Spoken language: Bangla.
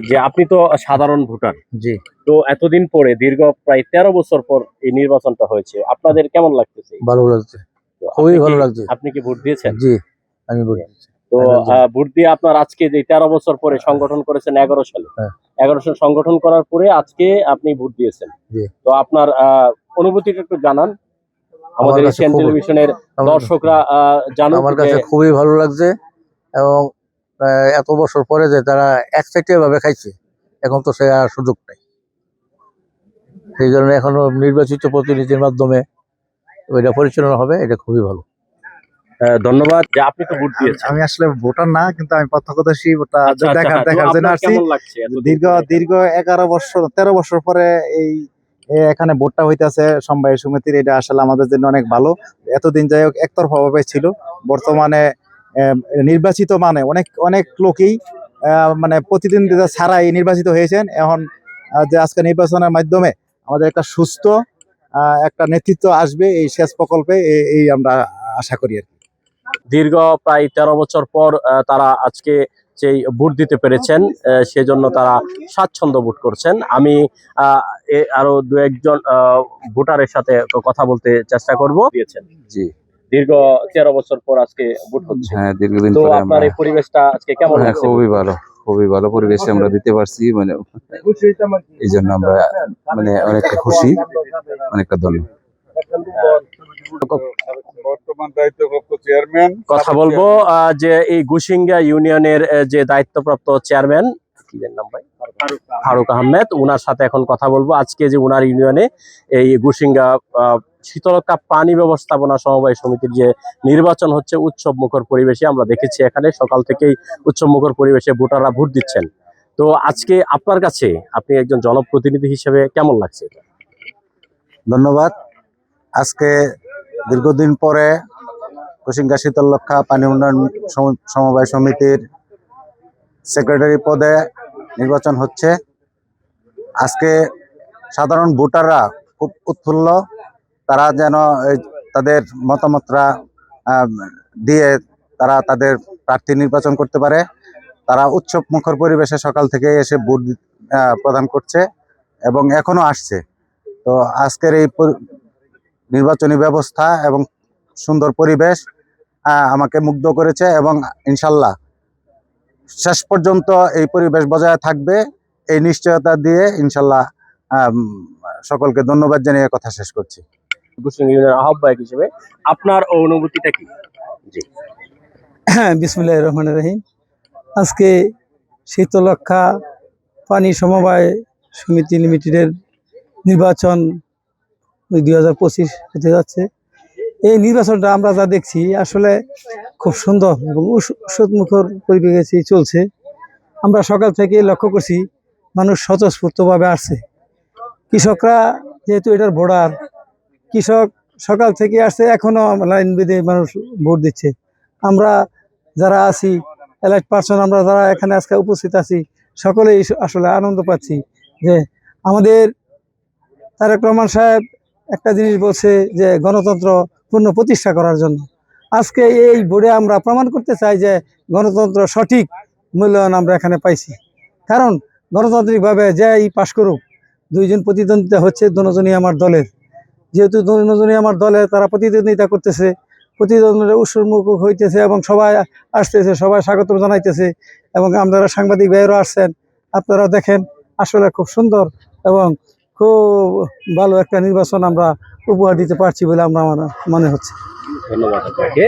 যে আপনি তো সাধারণ ভোটার, জি তো এতদিন পরে দীর্ঘ প্রায় 13 বছর পর এই নির্বাচনটা হয়েছে, আপনাদের কেমন লাগতেছে? ভালো লাগছে, তো খুবই ভালো লাগছে। আপনি কি ভোট দিয়েছেন? জি আমি ভোট দিয়েছি। তো ভোট দিয়ে আপনার আজকে যে 13 বছর পরে সংগঠন করেছেন 11 সালে, হ্যাঁ 11 সাল সংগঠন করার পরে আজকে আপনি ভোট দিয়েছেন। জি তো আপনার অনুভূতিটা একটু জানান, আমাদের এশিয়ান টেলিভিশনের দর্শকরা জানুক। আমার কাছে খুবই ভালো লাগছে এবং এত বছর পরে যে তারা একসাথে ভাবে খাইছে, এখন তো সে আর সুযোগ নেই। সেই জন্য এখনো নির্বাচিত প্রতিনিধির মাধ্যমে ওইটা পরিচালনা হবে, এটা খুবই ভালো। ধন্যবাদ। যে আপনি তো ভোট দিয়েছেন। আমি আসলে ভোটার না, কিন্তু আমি প্রত্যক্ষদর্শী, ওটা দেখার জন্য আসছি। কেমন লাগছে দীর্ঘ 13 বছর পরে এই এখানে ভোটটা হইতেছে সমবায় সমিতির, এটা আসলে আমাদের জন্য অনেক ভালো। এতদিন যাই হোক একতরফা ভাবে ছিল, বর্তমানে নির্বাচিত মানে অনেক লোকই মানে প্রতিদ্বন্দ্বিতা ছাড়াই নির্বাচিত হয়েছেন। এখন যে আজকে নির্বাচনের মাধ্যমে আমাদের একটা সুস্থ একটা নেতৃত্ব আসবে এই সেচ প্রকল্পে, এই আমরা আশা করি আর কি। দীর্ঘ প্রায় 13 বছর পর তারা আজকে সেই ভোট দিতে পেরেছেন, সেজন্য তারা স্বাচ্ছন্দ্য ভোট করছেন। আমি আরো দু একজন ভোটারের সাথে কথা বলতে চেষ্টা করব। দিয়েছেন জি দীর্ঘ 13 বছর পর আজকে ভোট হচ্ছে। হ্যাঁ, দীর্ঘদিন তো পরে আপনার এই পরিবেশটা আজকে কেমন হ্যাঁ, লাগছে? খুবই ভালো পরিবেশে আমরা দিতে পারছি, মানে এই জন্য আমরা মানে অনেকটা খুশি, অনেকটা ধন্যবাদ। বর্তমান দায়িত্বপ্রাপ্ত চেয়ারম্যান কথা বলবো যে এই গুসিঙ্গা ইউনিয়নের যে দায়িত্বপ্রাপ্ত চেয়ারম্যান, কি এর নাম ভাই, ফারুক আহমেদ, ওনার সাথে এখন কথা বলবো। আজকে যে ওনার ইউনিয়নে এই গুসিঙ্গা শীতলক্ষা পানি ব্যবস্থাপনা সমবায় সমিতির যে নির্বাচন হচ্ছে উৎসব মুখর পরিবেশে আমরা দেখেছি, এখানে সকাল থেকেই উৎসব মুখর পরিবেশে ভোটাররা ভোট দিচ্ছেন। তো আজকে আপনার কাছে, আপনি একজন জনপ্রতিনিধি হিসেবে কেমন লাগছে? ধন্যবাদ। আজকে দীর্ঘদিন পরে কুসিঙ্গা শীতলক্ষা পানি উন্নয়ন সমবায় সমিতির সেক্রেটারি পদে নির্বাচন হচ্ছে। আজকে সাধারণ ভোটাররা খুব উৎফুল্ল, তারা যেন তাদের মতামতরা দিয়ে তারা তাদের প্রার্থী নির্বাচন করতে পারে। তারা উৎসব মুখর পরিবেশে সকাল থেকে এসে ভোট প্রদান করছে এবং এখনো আসছে। তো আজকের এই নির্বাচনী ব্যবস্থা এবং সুন্দর পরিবেশ আমাকে মুগ্ধ করেছে এবং ইনশাল্লাহ শেষ পর্যন্ত এই পরিবেশ বজায় থাকবে, এই নিশ্চয়তা দিয়ে ইনশাল্লাহ সকলকে ধন্যবাদ জানিয়ে কথা শেষ করছি। গুসিঙ্গা ইউনিয়নের আহ্বায়ক হিসেবে আপনার অনুভূতিটা কি? জি বিসমিল্লাহির রহমানির রহিম। আজকে শীতলক্ষা পানি সমবায় সমিতি লিমিটেডের নির্বাচন 2025 হতে যাচ্ছে। এই নির্বাচনটা আমরা যা দেখছি আসলে খুব সুন্দর এবং উৎসবমুখর পরিবেশে চলছে। আমরা সকাল থেকে লক্ষ্য করছি মানুষ স্বতঃস্ফূর্তভাবে আসছে। কৃষকরা যেহেতু এটার ভোটার, কৃষক সকাল থেকে আসছে, এখনো লাইন বেঁধে মানুষ ভোট দিচ্ছে। আমরা যারা আছি এলাইট পার্সন, আমরা যারা এখানে আজকে উপস্থিত আছি, সকলেই আসলে আনন্দ পাচ্ছি যে আমাদের তারেক রহমান সাহেব একটা জিনিস বলছে যে গণতন্ত্র পূর্ণ প্রতিষ্ঠা করার জন্য। আজকে এই ভোটে আমরা প্রমাণ করতে চাই যে গণতন্ত্র সঠিক মূল্যায়ন আমরা এখানে পাইছি। কারণ গণতান্ত্রিকভাবে যেই পাশ করুক, দুইজন প্রতিদ্বন্দ্বিতা হচ্ছে, দুজনই আমার দলের। যেহেতু দুজনই আমার দলের, তারা প্রতিদ্বন্দ্বিতা করতেছে, প্রতিদ্বন্দ্বিতা উৎসবমুখ হইতেছে এবং সবাই আসতেছে, সবাই স্বাগত জানাইতেছে এবং আপনারা সাংবাদিক ভাইয়েরাও আসছেন, আপনারা দেখেন। আসলে খুব সুন্দর এবং খুব ভালো একটা নির্বাচন আমরা উপহার দিতে পারছি বলে আমরা মনে হচ্ছে। ধন্যবাদ আপনাকে।